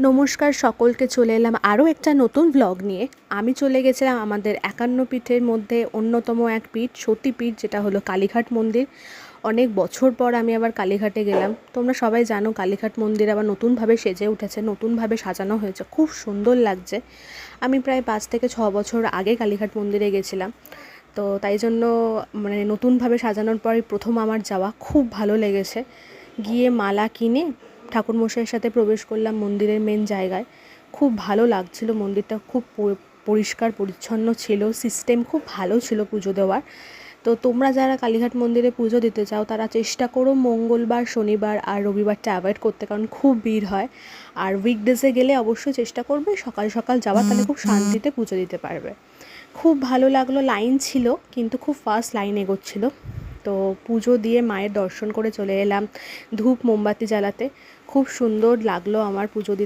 নমস্কার সকলকে, চলে এলাম আরও একটা নতুন ব্লগ নিয়ে। আমি চলে গেছিলাম আমাদের 51 পীঠের মধ্যে অন্যতম এক পীঠ, সতীপীঠ, যেটা হলো কালীঘাট মন্দির। অনেক বছর পর আমি আবার কালীঘাটে গেলাম। তোমরা সবাই জানো কালীঘাট মন্দির আবার নতুনভাবে সেজে উঠেছে, নতুনভাবে সাজানো হয়েছে, খুব সুন্দর লাগছে। আমি প্রায় 5 থেকে 6 বছর আগে কালীঘাট মন্দিরে গেছিলাম, তো তাই জন্য নতুনভাবে সাজানোর পরই প্রথম আমার যাওয়া, খুব ভালো লেগেছে। গিয়ে মালা কিনে ঠাকুরমশাইয়ের সাথে প্রবেশ করলাম মন্দিরের মেন জায়গায়। খুব ভালো লাগছিল, মন্দিরটা খুব পরিষ্কার পরিচ্ছন্ন ছিল, সিস্টেম খুব ভালো ছিল পুজো দেওয়ার। তো তোমরা যারা কালীঘাট মন্দিরে পুজো দিতে চাও তারা চেষ্টা করো মঙ্গলবার, শনিবার আর রবিবারটা অ্যাভয়েড করতে, কারণ খুব ভিড় হয়। আর উইকডেজে গেলে অবশ্যই চেষ্টা করবে সকাল সকাল যাওয়া, তাহলে খুব শান্তিতে পুজো দিতে পারবে। খুব ভালো লাগলো, লাইন ছিল কিন্তু খুব ফাস্ট লাইন এগোচ্ছিলো। তো পুজো দিয়ে মায়ের দর্শন করে চলে এলাম ধূপ মোমবাতি জ্বালাতে। খুব সুন্দর লাগলো আমার পুজো দিতে।